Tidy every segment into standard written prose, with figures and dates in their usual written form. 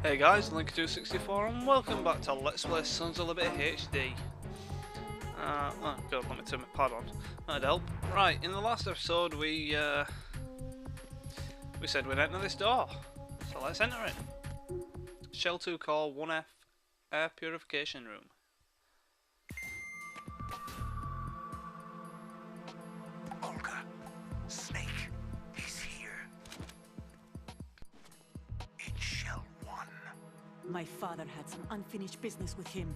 Hey guys, X360 and welcome back to Let's Play Sons of Liberty HD. Oh god, let me turn my pad on. That'd help. Right, in the last episode we said we'd enter this door. So let's enter it. Shell 2 Core 1F Air Purification Room. Olga, Snake, he's here. In Shell 1. My father had some unfinished business with him.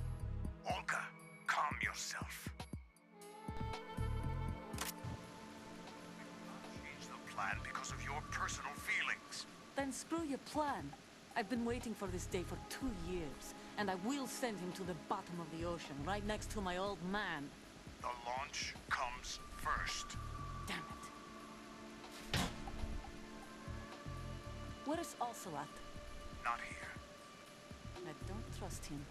Olga, calm yourself. Change the plan because of your personal feelings. Then screw your plan. I've been waiting for this day for 2 years, and I will send him to the bottom of the ocean, right next to my old man. The launch comes first. Damn it. Where is Ocelot? Not here. I don't trust him.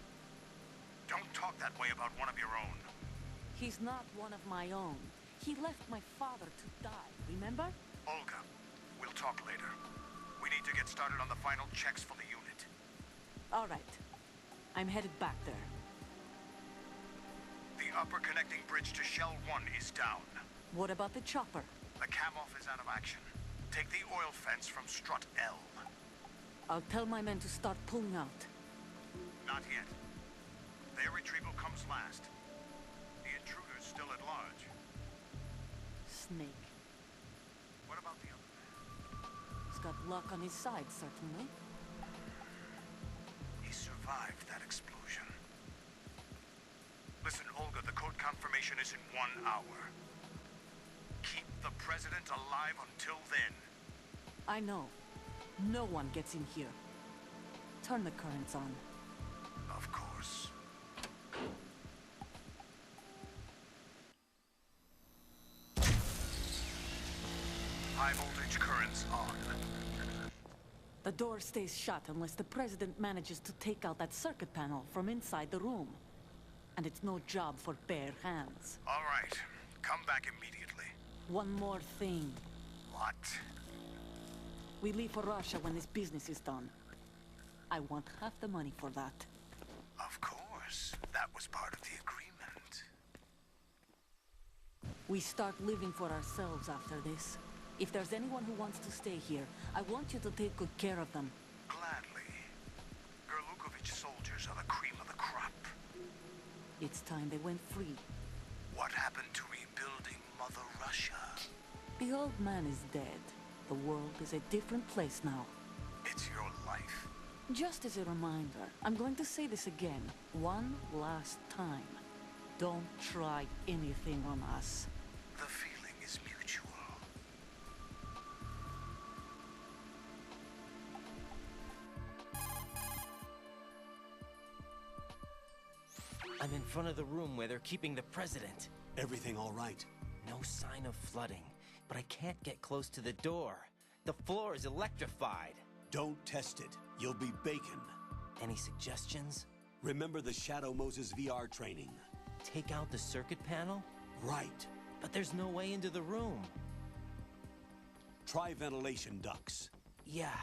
Don't talk that way about one of your own. He's not one of my own. He left my father to die, remember? Olga, we'll talk later. We need to get started on the final checks for the unit. All right. I'm headed back there. The upper connecting bridge to Shell 1 is down. What about the chopper? The cam-off is out of action. Take the oil fence from strut L. I'll tell my men to start pulling out. Not yet. Their retrieval comes last. The intruder's still at large. Snake. What about the other man? He's got luck on his side, certainly. He survived that explosion. Listen, Olga, the code confirmation is in 1 hour. Keep the president alive until then. I know. No one gets in here. Turn the currents on. Of course. High voltage currents on. The door stays shut unless the president manages to take out that circuit panel from inside the room. And it's no job for bare hands. All right. Come back immediately. One more thing. What? We leave for Russia when this business is done. I want half the money for that. Of course. That was part of the agreement. We start living for ourselves after this. If there's anyone who wants to stay here, I want you to take good care of them. Gladly. Gerlukovich soldiers are the cream of the crop. It's time they went free. What happened to rebuilding Mother Russia? The old man is dead. The world is a different place now. It's your life. Just as a reminder, I'm going to say this again, one last time. Don't try anything on us. The feeling is mutual. I'm in front of the room where they're keeping the president. Everything all right? No sign of flooding, but I can't get close to the door. The floor is electrified. Don't test it. You'll be bacon. Any suggestions? Remember the Shadow Moses VR training? Take out the circuit panel? Right. But there's no way into the room. Try ventilation ducts. Yeah,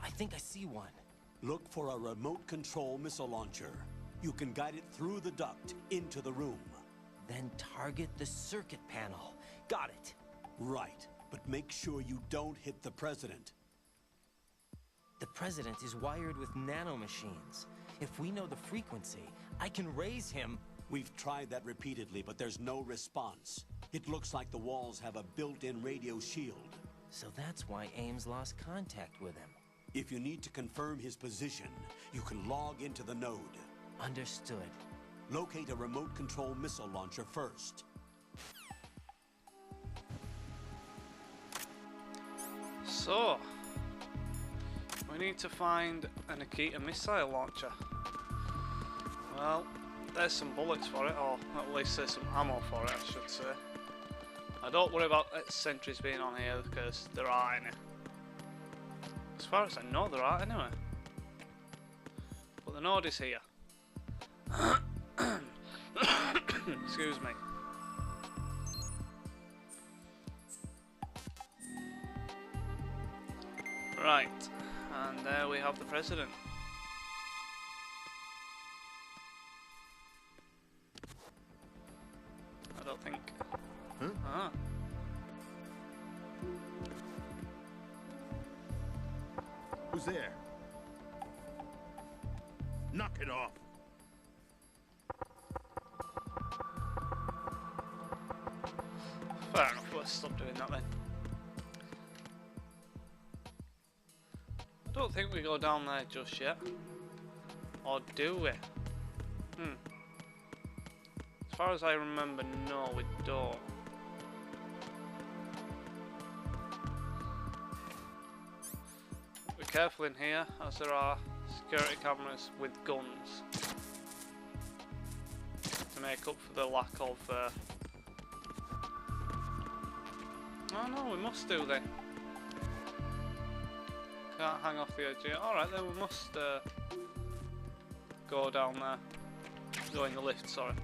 I think I see one. Look for a remote control missile launcher. You can guide it through the duct into the room. Then target the circuit panel. Got it. Right. But make sure you don't hit the president. The president is wired with nanomachines. If we know the frequency, I can raise him. We've tried that repeatedly, but there's no response. It looks like the walls have a built-in radio shield. So that's why Ames lost contact with him. If you need to confirm his position, you can log into the node. Understood. Locate a remote control missile launcher first. So, we need to find an Akita missile launcher. Well, there's some bullets for it, or at least there's some ammo for it, I should say. I don't worry about sentries being on here because there aren't any. As far as I know, there aren't anyway. But the node is here. Excuse me. Right, and there we have the president. Ah. Who's there? Knock it off. Fair enough, let's stop doing that then. I don't think we go down there just yet. Or do we? As far as I remember, no, we don't. Be careful in here, as there are security cameras with guns to make up for the lack of. Oh no, we must do then. Can't hang off the edge here. Alright then, we must go down there. Go in the lift, sorry.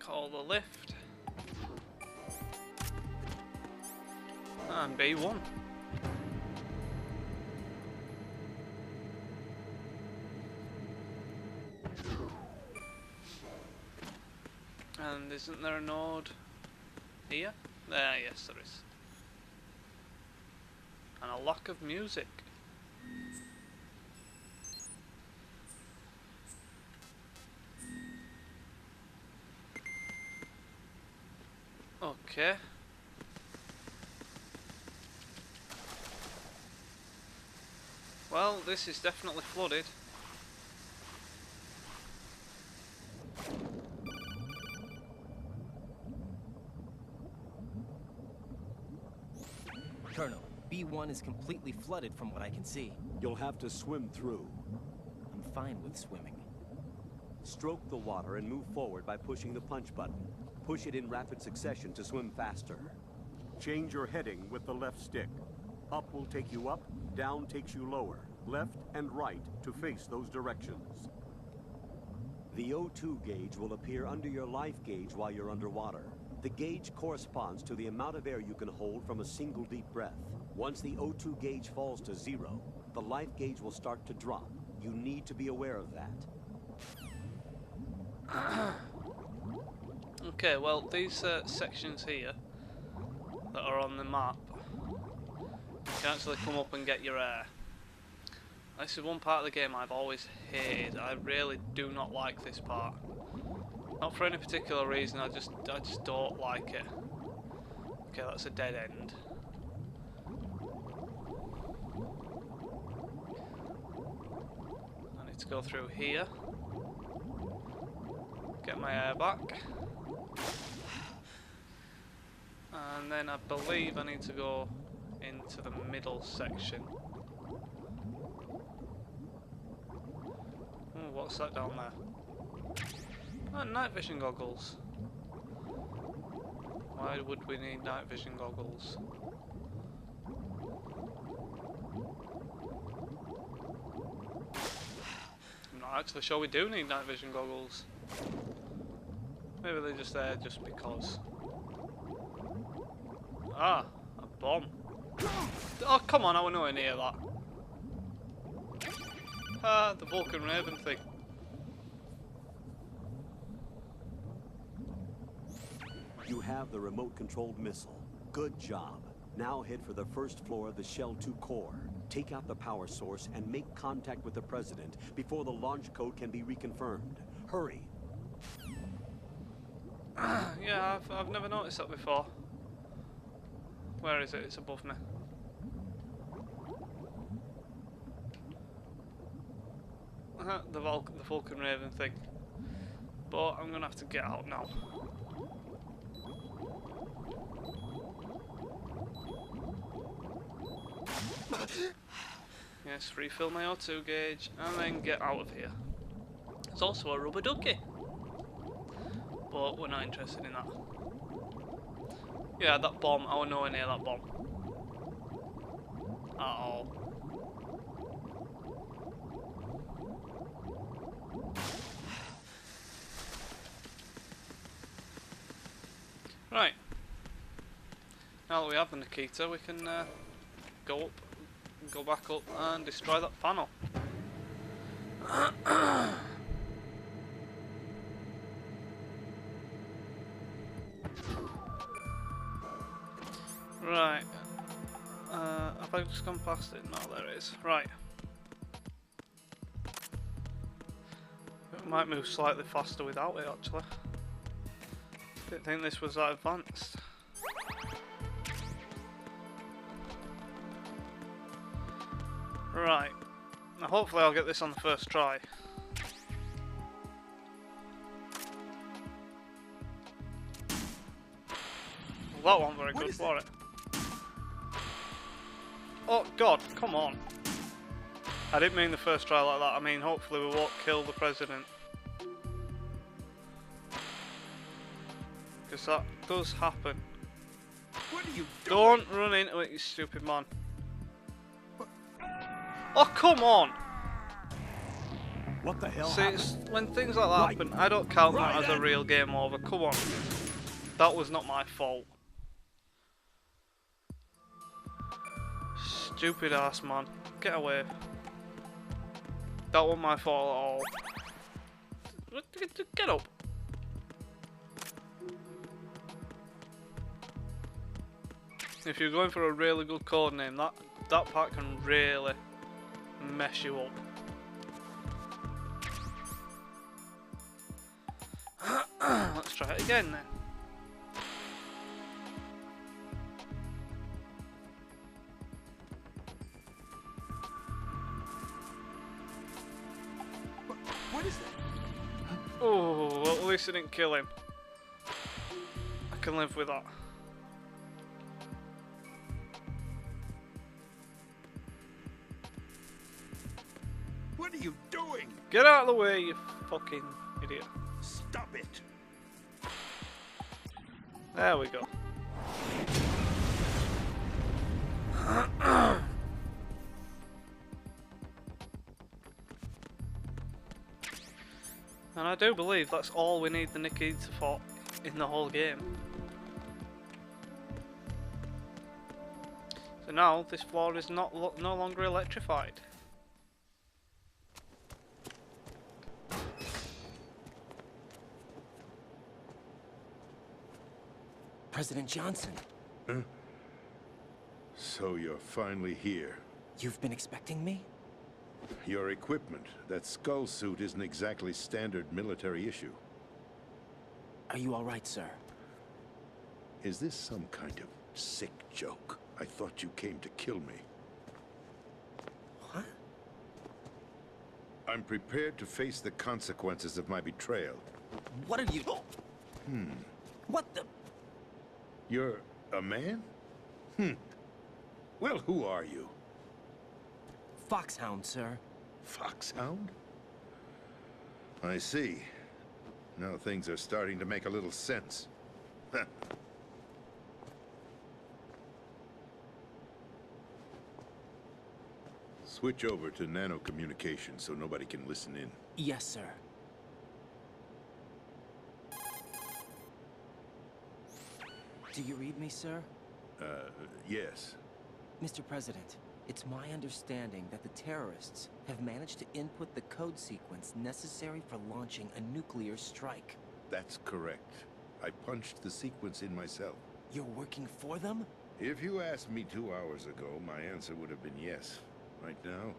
Call the lift. And B1. And isn't there a node here? There, yes there is. And a lack of music. Okay. Well, this is definitely flooded. Colonel, B1 is completely flooded from what I can see. You'll have to swim through. I'm fine with swimming. Stroke the water and move forward by pushing the punch button. Push it in rapid succession to swim faster. Change your heading with the left stick. Up will take you up, down takes you lower. Left and right to face those directions. The O2 gauge will appear under your life gauge while you're underwater. The gauge corresponds to the amount of air you can hold from a single deep breath. Once the O2 gauge falls to 0, the life gauge will start to drop. You need to be aware of that. Okay, well these sections here that are on the map, you can actually come up and get your air. This is one part of the game I've always hated. I really do not like this part. Not for any particular reason, I just don't like it. Okay, that's a dead end. I need to go through here. Get my air back. And then I believe I need to go into the middle section. Oh, what's that down there? Oh, night vision goggles. Why would we need night vision goggles? I'm not actually sure we do need night vision goggles. Maybe they're just there just because. Ah, a bomb. Oh, come on, I was nowhere near that. Ah, the Vulcan Raven thing. You have the remote-controlled missile. Good job. Now head for the first floor of the Shell 2 core. Take out the power source and make contact with the President before the launch code can be reconfirmed. Hurry. Yeah, I've never noticed that before. Where is it? It's above me. The Vulcan Raven thing. But I'm gonna have to get out now. Yes, refill my O2 gauge and then get out of here. There's also a rubber ducky, but we're not interested in that. Yeah, that bomb, I was nowhere near that bomb. At all. Right. Now that we have the Nikita, we can go up Go back up and destroy that panel. Right. Have I just gone past it? No, there it is. Right. It might move slightly faster without it, actually. Didn't think this was that advanced. Right. Now hopefully I'll get this on the first try. Well, that wasn't very good, was it? Oh god, come on. I didn't mean the first try like that. I mean hopefully we won't kill the president. Because that does happen. What are you doing? Don't run into it, you stupid man. Oh, come on! What the hell See, happened? when things like that happen, I don't count that as a real game over. Come on. That was not my fault. Stupid ass man. Get away. That wasn't my fault at all. Get up. If you're going for a really good code name, that part can really mess you up. Let's try it again then. What is that? Oh, well, at least I didn't kill him. I can live with that. What are you doing? Get out of the way, you fucking idiot. Stop it. There we go. And I do believe that's all we need the Nikita for in the whole game. So now this floor is no longer electrified. President Johnson, So you're finally here. you've been expecting me? Your equipment, that skull suit isn't exactly standard military issue. Are you all right, sir? Is this some kind of sick joke? I thought you came to kill me. What? I'm prepared to face the consequences of my betrayal. What are you... What the... You're a man? Well, who are you? Foxhound, sir. Foxhound? I see. Now things are starting to make a little sense. Switch over to nano communication so nobody can listen in. Yes, sir. Do you read me, sir? Yes. Mr. President, it's my understanding that the terrorists have managed to input the code sequence necessary for launching a nuclear strike. That's correct. I punched the sequence in myself. You're working for them? If you asked me 2 hours ago, my answer would have been yes. Right now,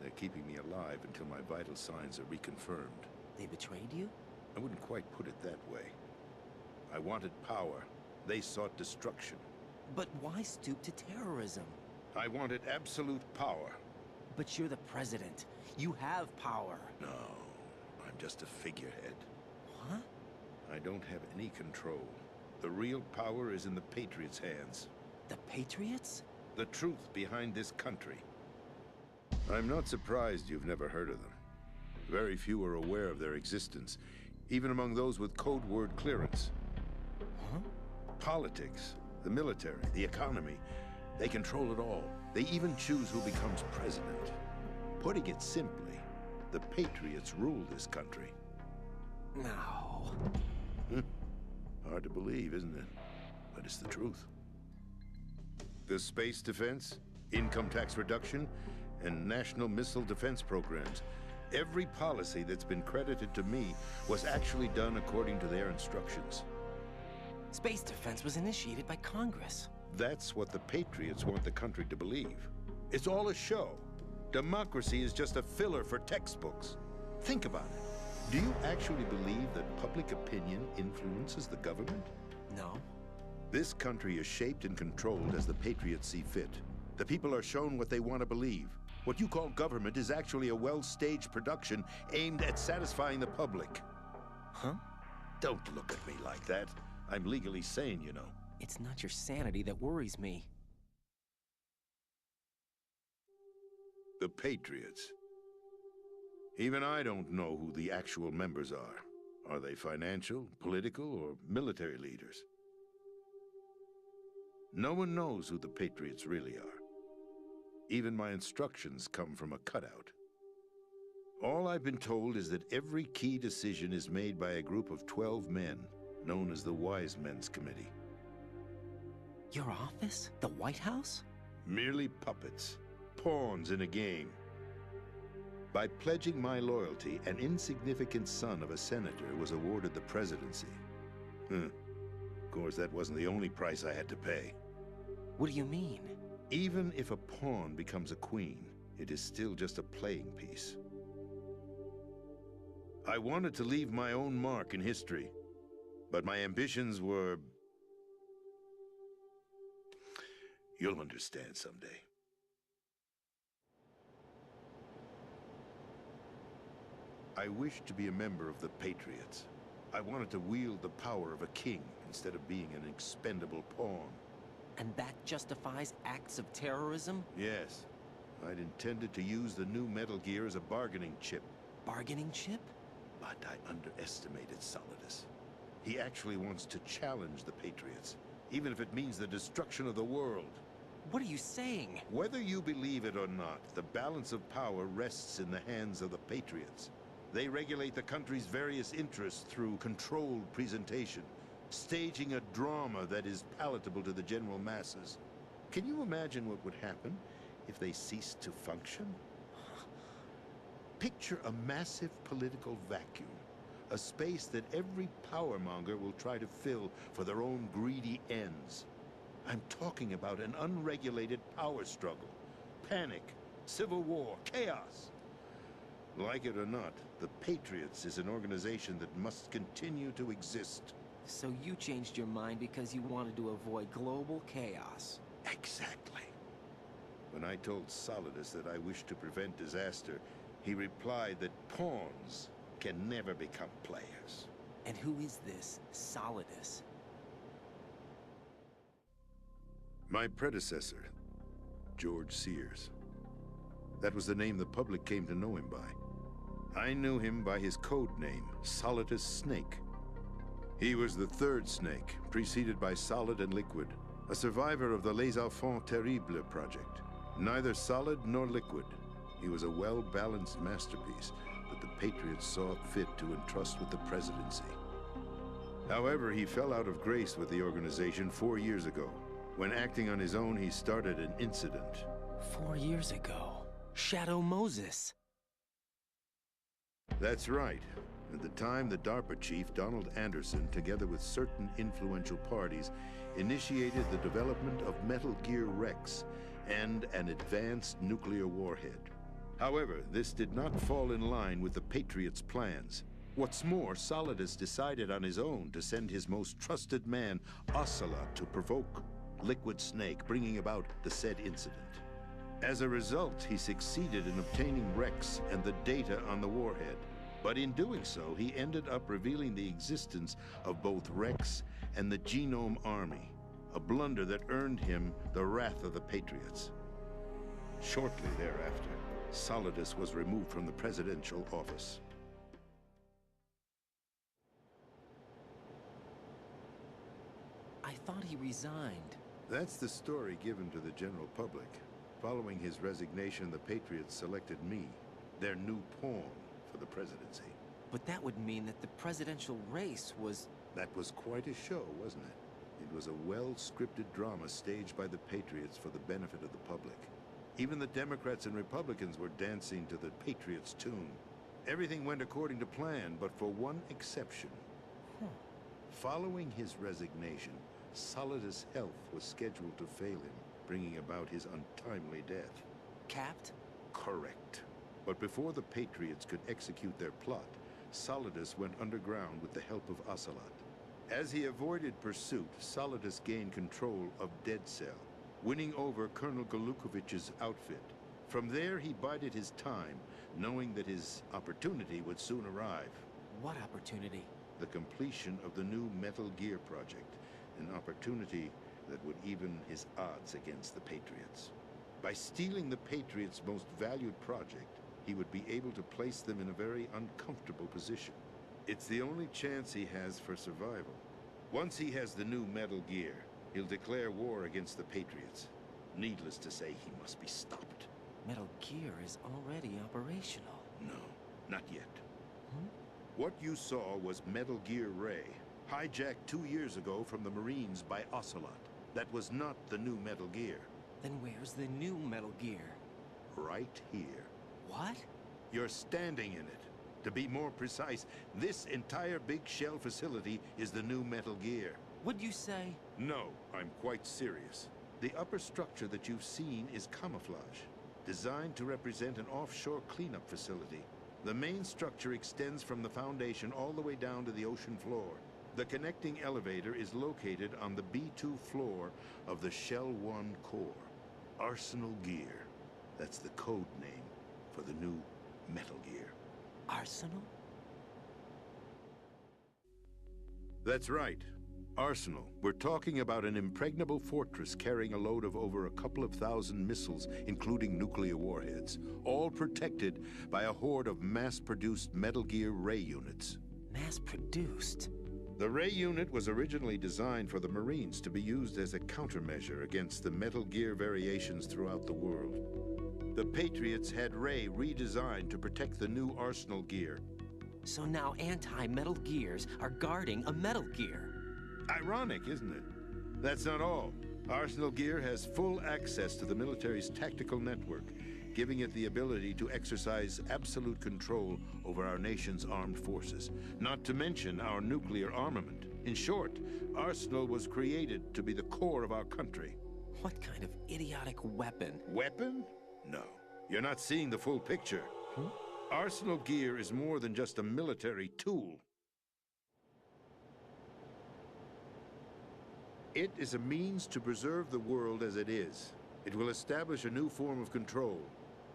they're keeping me alive until my vital signs are reconfirmed. They betrayed you? I wouldn't quite put it that way. I wanted power. They sought destruction. But why stoop to terrorism? I wanted absolute power. But you're the president. You have power. No, I'm just a figurehead. What? I don't have any control. The real power is in the Patriots' hands. The Patriots? The truth behind this country. I'm not surprised you've never heard of them. Very few are aware of their existence, even among those with code word clearance. Huh? Politics, the military, the economy, they control it all. They even choose who becomes president. Putting it simply, the Patriots rule this country. No. Hard to believe, isn't it? But it's the truth. The space defense? income tax reduction, and national missile defense programs. Every policy that's been credited to me was actually done according to their instructions. Space defense was initiated by Congress. That's what the Patriots want the country to believe. It's all a show. Democracy is just a filler for textbooks. Think about it. Do you actually believe that public opinion influences the government? No. This country is shaped and controlled as the Patriots see fit. The people are shown what they want to believe. What you call government is actually a well-staged production aimed at satisfying the public. Huh? Don't look at me like that. I'm legally sane, you know. It's not your sanity that worries me. The Patriots. Even I don't know who the actual members are. Are they financial, political, or military leaders? No one knows who the Patriots really are. Even my instructions come from a cutout. All I've been told is that every key decision is made by a group of 12 men, known as the Wise Men's Committee. Your office? The White House? Merely puppets, pawns in a game. By pledging my loyalty, an insignificant son of a senator was awarded the presidency. Of course, that wasn't the only price I had to pay. What do you mean? Even if a pawn becomes a queen, it is still just a playing piece. I wanted to leave my own mark in history, but my ambitions were... You'll understand someday. I wished to be a member of the Patriots. I wanted to wield the power of a king instead of being an expendable pawn. And that justifies acts of terrorism? Yes. I'd intended to use the new Metal Gear as a bargaining chip. Bargaining chip? But I underestimated Solidus. He actually wants to challenge the Patriots, even if it means the destruction of the world. What are you saying? Whether you believe it or not, the balance of power rests in the hands of the Patriots. They regulate the country's various interests through controlled presentation, staging a drama that is palatable to the general masses. Can you imagine what would happen if they ceased to function? Picture a massive political vacuum, a space that every powermonger will try to fill for their own greedy ends. I'm talking about an unregulated power struggle, panic, civil war, chaos. Like it or not, the Patriots is an organization that must continue to exist. So you changed your mind because you wanted to avoid global chaos. Exactly. When I told Solidus that I wished to prevent disaster, he replied that pawns can never become players. And who is this Solidus? My predecessor, George Sears. That was the name the public came to know him by. I knew him by his code name, Solidus Snake. He was the third Snake, preceded by Solid and Liquid, a survivor of the Les Enfants Terribles project. Neither solid nor liquid, he was a well-balanced masterpiece that the Patriots saw fit to entrust with the presidency. However, he fell out of grace with the organization 4 years ago. When acting on his own, he started an incident. 4 years ago. Shadow Moses. That's right. At the time, the DARPA chief, Donald Anderson, together with certain influential parties, initiated the development of Metal Gear Rex and an advanced nuclear warhead. However, this did not fall in line with the Patriots' plans. What's more, Solidus decided on his own to send his most trusted man, Ocelot, to provoke Liquid Snake, bringing about the said incident. As a result, he succeeded in obtaining Rex and the data on the warhead. But in doing so, he ended up revealing the existence of both Rex and the Genome Army, a blunder that earned him the wrath of the Patriots. Shortly thereafter, Solidus was removed from the presidential office. I thought he resigned. That's the story given to the general public. Following his resignation, the Patriots selected me, their new pawn, for the presidency. But that would mean that the presidential race was... That was quite a show, wasn't it? It was a well-scripted drama staged by the Patriots for the benefit of the public. Even the Democrats and Republicans were dancing to the Patriots' tune. Everything went according to plan, but for one exception. Following his resignation, Solidus' health was scheduled to fail him, bringing about his untimely death. Capped? Correct. But before the Patriots could execute their plot, Solidus went underground with the help of Ocelot. As he avoided pursuit, Solidus gained control of Dead Cell, winning over Colonel Galukovich's outfit. From there, he bided his time, knowing that his opportunity would soon arrive. What opportunity? The completion of the new Metal Gear project, an opportunity that would even his odds against the Patriots. By stealing the Patriots' most valued project, he would be able to place them in a very uncomfortable position. It's the only chance he has for survival. Once he has the new Metal Gear, he'll declare war against the Patriots. Needless to say, he must be stopped. Metal Gear is already operational. No, not yet. What you saw was Metal Gear Ray, hijacked 2 years ago from the Marines by Ocelot. That was not the new Metal Gear. Then where's the new Metal Gear? Right here. What? You're standing in it. To be more precise, this entire big shell facility is the new Metal Gear. Would you say? No, I'm quite serious. The upper structure that you've seen is camouflage, designed to represent an offshore cleanup facility. The main structure extends from the foundation all the way down to the ocean floor. The connecting elevator is located on the B2 floor of the Shell 1 core. Arsenal Gear. That's the code name for the new Metal Gear. Arsenal? That's right. Arsenal. We're talking about an impregnable fortress carrying a load of over a couple of thousand missiles, including nuclear warheads, all protected by a horde of mass-produced Metal Gear Ray units. Mass-produced? The Ray unit was originally designed for the Marines to be used as a countermeasure against the Metal Gear variations throughout the world. The Patriots had Ray redesigned to protect the new Arsenal Gear. So now anti-Metal Gears are guarding a Metal Gear. Ironic, isn't it? That's not all. Arsenal Gear has full access to the military's tactical network, giving it the ability to exercise absolute control over our nation's armed forces, not to mention our nuclear armament. In short, Arsenal was created to be the core of our country. What kind of idiotic weapon? Weapon? No. You're not seeing the full picture. Arsenal Gear is more than just a military tool. It is a means to preserve the world as it is. It will establish a new form of control.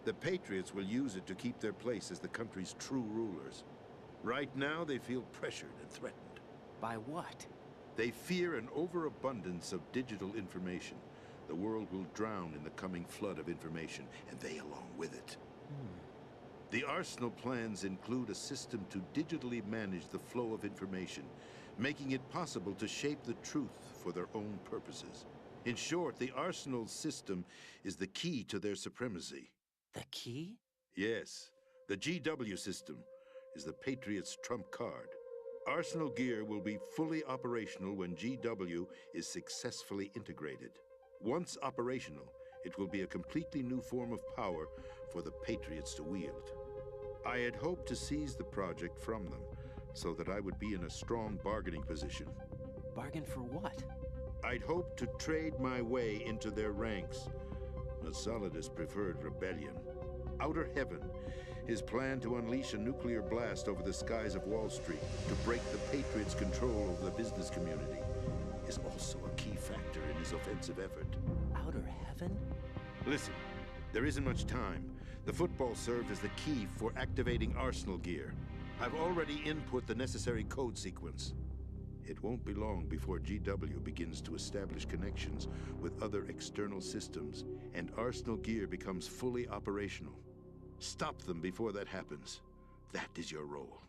The Patriots will use it to keep their place as the country's true rulers. Right now, they feel pressured and threatened. By what? They fear an overabundance of digital information. The world will drown in the coming flood of information, and they along with it. The Arsenal plans include a system to digitally manage the flow of information, making it possible to shape the truth for their own purposes. In short, the Arsenal system is the key to their supremacy. The key? Yes, the GW system is the Patriots' trump card. Arsenal Gear will be fully operational when GW is successfully integrated. Once operational, it will be a completely new form of power for the Patriots to wield. I had hoped to seize the project from them, so that I would be in a strong bargaining position. Bargain for what? I'd hoped to trade my way into their ranks, but Solidus preferred rebellion. Outer Heaven, his plan to unleash a nuclear blast over the skies of Wall Street to break the Patriots' control over the business community, is also a key factor in his offensive effort. Outer Heaven? Listen, there isn't much time. The football served as the key for activating Arsenal Gear. I've already input the necessary code sequence. It won't be long before GW begins to establish connections with other external systems, and Arsenal Gear becomes fully operational. Stop them before that happens. That is your role.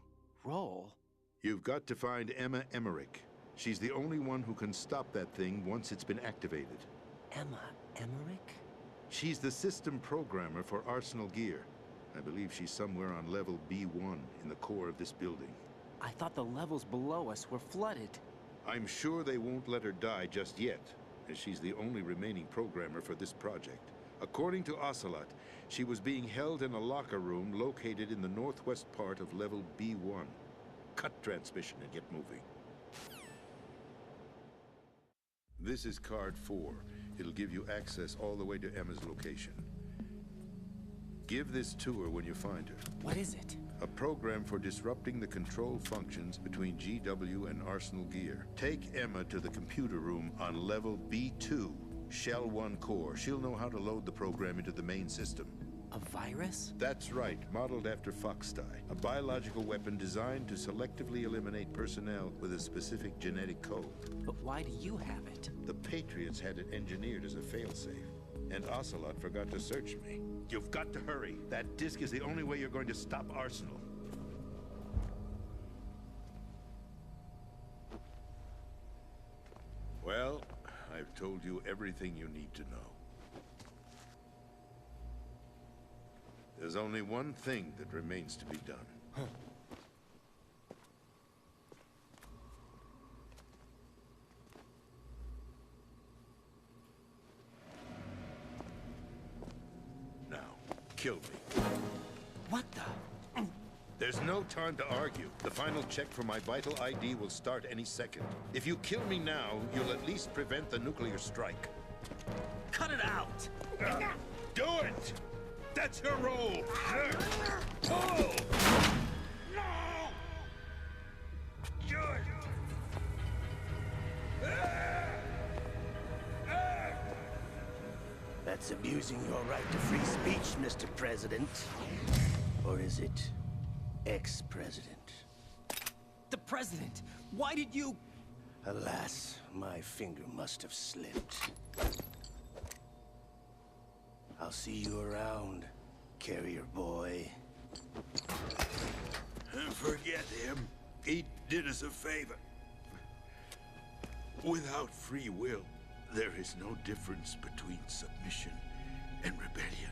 Role? You've got to find Emma Emmerich. She's the only one who can stop that thing once it's been activated. Emma Emmerich? She's the system programmer for Arsenal Gear. I believe she's somewhere on level B1 in the core of this building. I thought the levels below us were flooded. I'm sure they won't let her die just yet, as she's the only remaining programmer for this project. According to Ocelot, she was being held in a locker room located in the northwest part of level B1. Cut transmission and get moving. This is card 4. It'll give you access all the way to Emma's location. Give this to her when you find her. What is it? A program for disrupting the control functions between GW and Arsenal Gear. Take Emma to the computer room on level B2, Shell 1 core. She'll know how to load the program into the main system. A virus? That's right, modeled after Foxdie. A biological weapon designed to selectively eliminate personnel with a specific genetic code. But why do you have it? The Patriots had it engineered as a failsafe, and Ocelot forgot to search me. You've got to hurry. That disk is the only way you're going to stop Arsenal. Well, I've told you everything you need to know. There's only one thing that remains to be done. Now, kill me. What the? There's no time to argue. The final check for my vital ID will start any second. If you kill me now, you'll at least prevent the nuclear strike. Cut it out! Do it! That's your role! Pull! No! Good! That's abusing your right to free speech, Mr. President. Or is it ex-president? The president! Why did you... Alas, my finger must have slipped. I'll see you around, carrier boy. Forget him. He did us a favor. Without free will, there is no difference between submission and rebellion.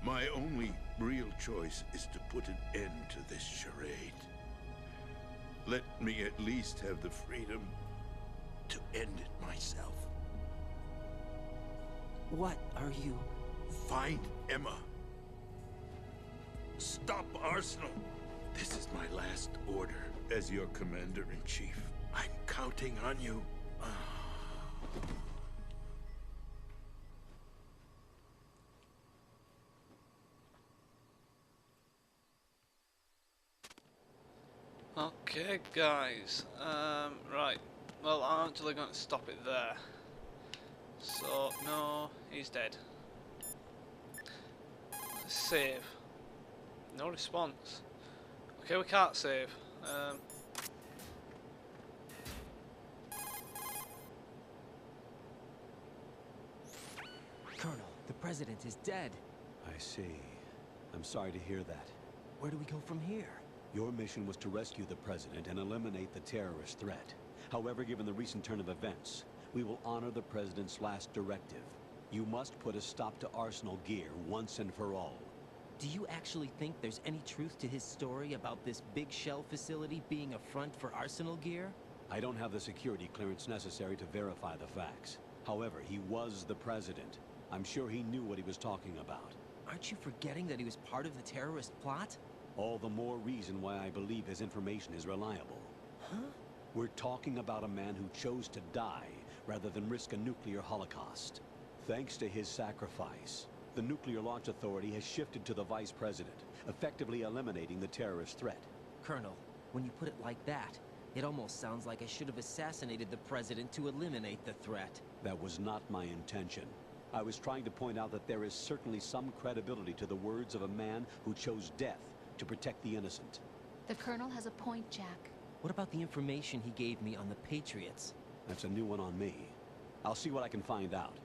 My only real choice is to put an end to this charade. Let me at least have the freedom to end it myself. What are you... Find Emma. Stop Arsenal. This is my last order as your commander-in-chief. I'm counting on you. Okay, guys. Right. Well, I'm actually going to stop it there. So, no, he's dead. Let's save. No response. Okay, we can't save. Colonel, the president is dead. I see. I'm sorry to hear that. Where do we go from here? Your mission was to rescue the president and eliminate the terrorist threat. However, given the recent turn of events, we will honor the president's last directive. You must put a stop to Arsenal Gear once and for all. Do you actually think there's any truth to his story about this big shell facility being a front for Arsenal Gear? I don't have the security clearance necessary to verify the facts. However, he was the president. I'm sure he knew what he was talking about. Aren't you forgetting that he was part of the terrorist plot? All the more reason why I believe his information is reliable. Huh? We're talking about a man who chose to die rather than risk a nuclear holocaust. Thanks to his sacrifice, the Nuclear Launch Authority has shifted to the Vice President, effectively eliminating the terrorist threat. Colonel, when you put it like that, it almost sounds like I should have assassinated the president to eliminate the threat. That was not my intention. I was trying to point out that there is certainly some credibility to the words of a man who chose death to protect the innocent. The Colonel has a point, Jack. What about the information he gave me on the Patriots? That's a new one on me. I'll see what I can find out.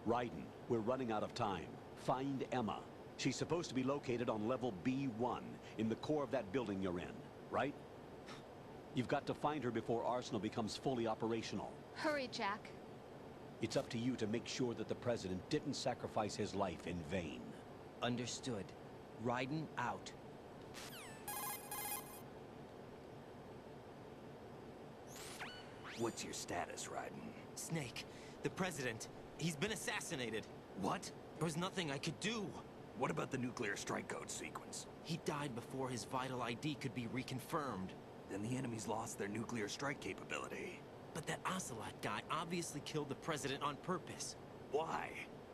Raiden, we're running out of time. Find Emma. She's supposed to be located on level B1, in the core of that building you're in, right? You've got to find her before Arsenal becomes fully operational. Hurry, Jack. It's up to you to make sure that the president didn't sacrifice his life in vain. Understood. Raiden out. What's your status, Raiden? Snake, The president, he's been assassinated. What? There was nothing I could do. What about the nuclear strike code sequence? He died before his vital ID could be reconfirmed. Then the enemy's lost their nuclear strike capability. But that Ocelot guy obviously killed the president on purpose. Why?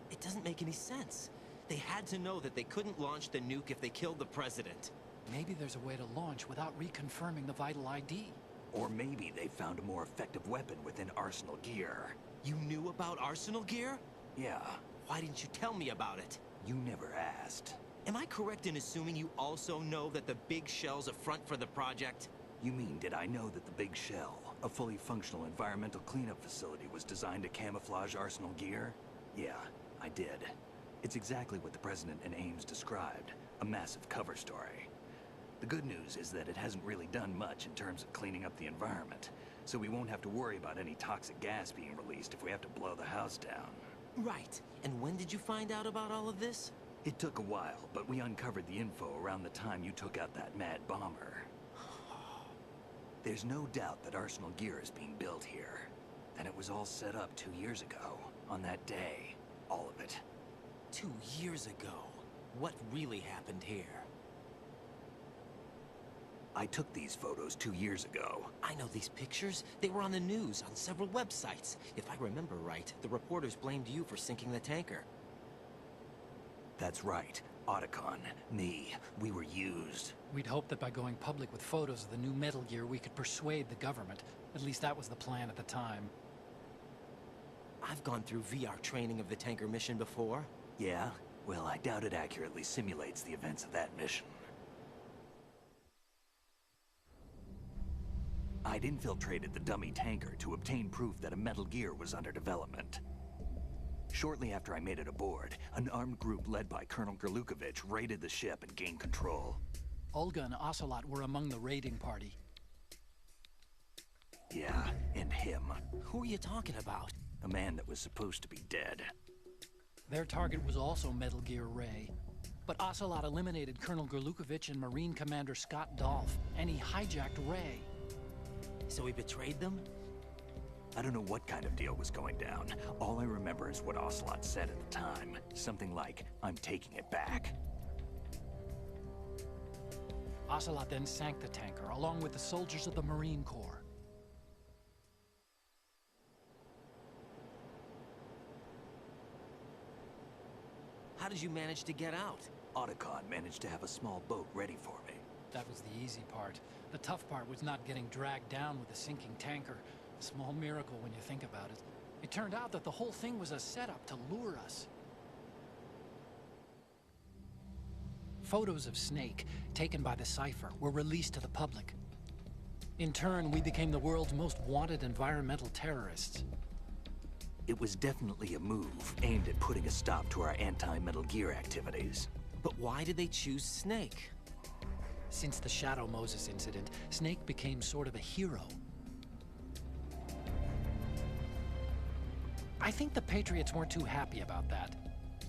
It doesn't make any sense. They had to know that they couldn't launch the nuke if they killed the president. Maybe there's a way to launch without reconfirming the vital ID. Or maybe they found a more effective weapon within Arsenal gear. You knew about Arsenal gear? Yeah. Why didn't you tell me about it? You never asked. Am I correct in assuming you also know that the big shell's a front for the project? You mean, did I know that the Big Shell, a fully functional environmental cleanup facility, was designed to camouflage Arsenal gear? Yeah, I did. It's exactly what the President and Ames described, a massive cover story. The good news is that it hasn't really done much in terms of cleaning up the environment, so we won't have to worry about any toxic gas being released if we have to blow the house down. Right. And when did you find out about all of this? It took a while, but we uncovered the info around the time you took out that mad bomber. There's no doubt that Arsenal gear is being built here. And it was all set up 2 years ago, on that day. All of it. 2 years ago? What really happened here? I took these photos 2 years ago. I know these pictures. They were on the news, on several websites. If I remember right, the reporters blamed you for sinking the tanker. That's right. Otacon, me, we were used. We'd hoped that by going public with photos of the new Metal Gear, we could persuade the government. At least that was the plan at the time. I've gone through VR training of the tanker mission before. Yeah? Well, I doubt it accurately simulates the events of that mission. I'd infiltrated the dummy tanker to obtain proof that a Metal Gear was under development. Shortly after I made it aboard, an armed group led by Colonel Gerlukovich raided the ship and gained control. Olga and Ocelot were among the raiding party. Yeah, and him. Who are you talking about? A man that was supposed to be dead. Their target was also Metal Gear Ray. But Ocelot eliminated Colonel Gerlukovich and Marine Commander Scott Dolph, and he hijacked Ray. So he betrayed them? I don't know what kind of deal was going down. All I remember is what Ocelot said at the time. Something like, "I'm taking it back." Ocelot then sank the tanker, along with the soldiers of the Marine Corps. How did you manage to get out? Otacon managed to have a small boat ready for me. That was the easy part. The tough part was not getting dragged down with a sinking tanker. A small miracle when you think about it. It turned out that the whole thing was a setup to lure us. Photos of Snake, taken by the Cypher, were released to the public. In turn, we became the world's most wanted environmental terrorists. It was definitely a move aimed at putting a stop to our anti-Metal Gear activities. But why did they choose Snake? Since the Shadow Moses incident, Snake became sort of a hero. I think the Patriots weren't too happy about that.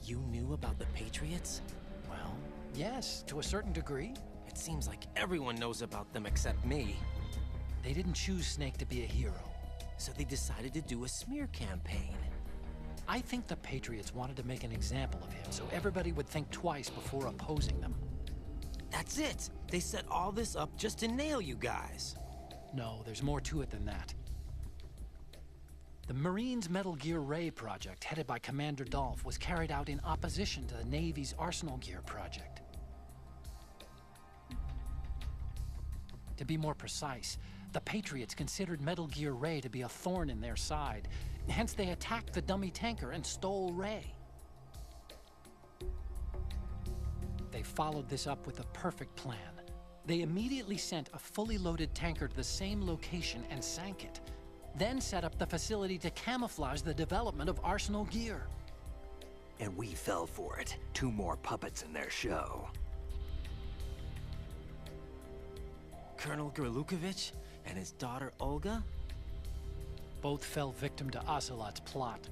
You knew about the Patriots? Well, yes, to a certain degree. It seems like everyone knows about them except me. They didn't choose Snake to be a hero. So they decided to do a smear campaign. I think the Patriots wanted to make an example of him so everybody would think twice before opposing them. That's it! They set all this up just to nail you guys. No, there's more to it than that. The Marines' Metal Gear Ray project, headed by Commander Dolph, was carried out in opposition to the Navy's Arsenal Gear project. To be more precise, the Patriots considered Metal Gear Ray to be a thorn in their side. Hence, they attacked the dummy tanker and stole Ray. They followed this up with a perfect plan. They immediately sent a fully loaded tanker to the same location and sank it. Then set up the facility to camouflage the development of Arsenal Gear. And we fell for it. 2 more puppets in their show. Colonel Gerlukovich and his daughter Olga? Both fell victim to Ocelot's plot.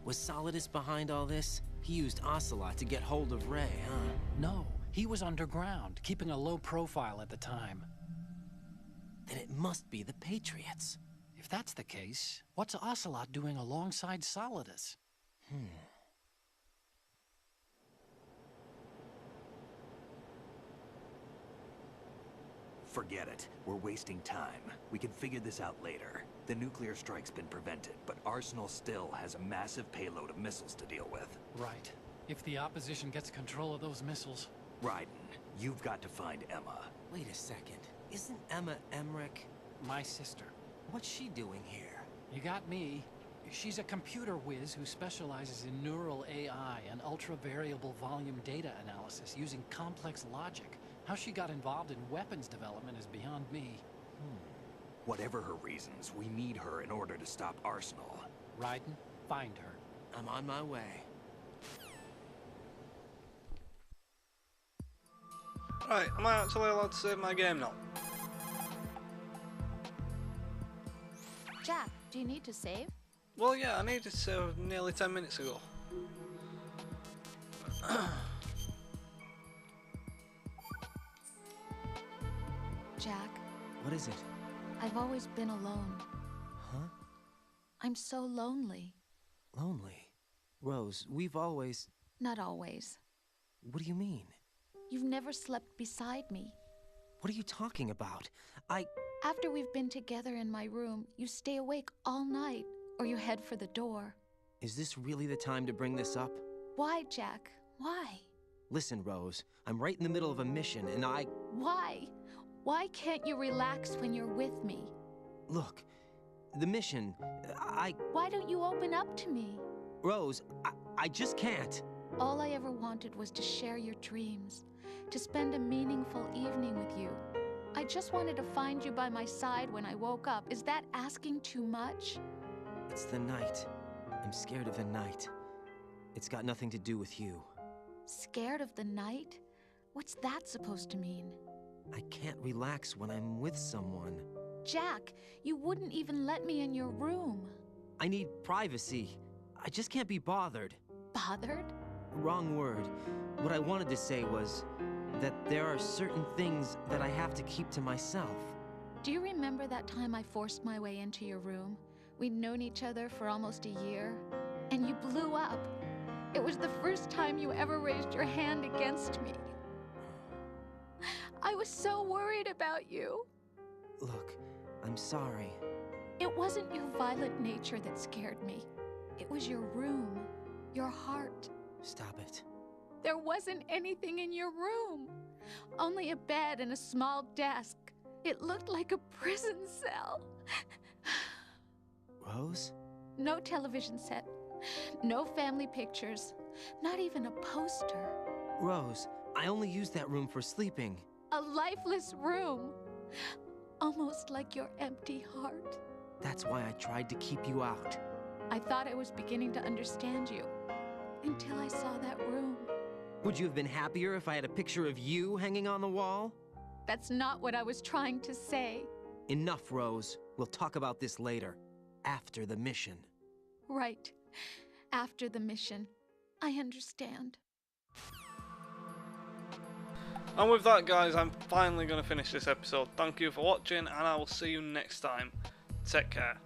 Was Solidus behind all this? He used Ocelot to get hold of Ray, huh? No, he was underground, keeping a low profile at the time. Then it must be the Patriots. If that's the case, what's Ocelot doing alongside Solidus? Forget it. We're wasting time. We can figure this out later. The nuclear strike's been prevented, but Arsenal still has a massive payload of missiles to deal with. Right. If the opposition gets control of those missiles... Raiden, you've got to find Emma. Wait a second. Isn't Emma Emmerich? My sister. What's she doing here? You got me. She's a computer whiz who specializes in neural AI and ultra-variable volume data analysis using complex logic. How she got involved in weapons development is beyond me. Whatever her reasons, we need her in order to stop Arsenal. Raiden, find her. I'm on my way. Right, am I actually allowed to save my game now? Jack, do you need to save? Well, yeah, I needed to save nearly 10 minutes ago. Jack, What is it? I've always been alone. Huh? I'm so lonely. Lonely? Rose, we've always... Not always. What do you mean? You've never slept beside me. What are you talking about? After we've been together in my room, you stay awake all night, or you head for the door. Is this really the time to bring this up? Why, Jack? Why? Listen, Rose, I'm right in the middle of a mission and Why? Why can't you relax when you're with me? Look, the mission, Why don't you open up to me? Rose, I just can't. All I ever wanted was to share your dreams, to spend a meaningful evening with you. I just wanted to find you by my side when I woke up. Is that asking too much? It's the night. I'm scared of the night. It's got nothing to do with you. Scared of the night? What's that supposed to mean? I can't relax when I'm with someone. Jack, you wouldn't even let me in your room. I need privacy. I just can't be bothered. Bothered? Wrong word. What I wanted to say was that there are certain things that I have to keep to myself. Do you remember that time I forced my way into your room? We'd known each other for almost a year, and you blew up. It was the first time you ever raised your hand against me. I was so worried about you. Look, I'm sorry. It wasn't your violent nature that scared me. It was your room, your heart. Stop it. There wasn't anything in your room. Only a bed and a small desk. It looked like a prison cell. Rose? No television set. No family pictures. Not even a poster. Rose, I only use that room for sleeping. A lifeless room. Almost like your empty heart. That's why I tried to keep you out. I thought I was beginning to understand you. Until I saw that room. Would you have been happier if I had a picture of you hanging on the wall? That's not what I was trying to say. Enough, Rose. We'll talk about this later. After the mission. Right. After the mission. I understand. And with that, guys, I'm finally going to finish this episode. Thank you for watching, and I will see you next time. Take care.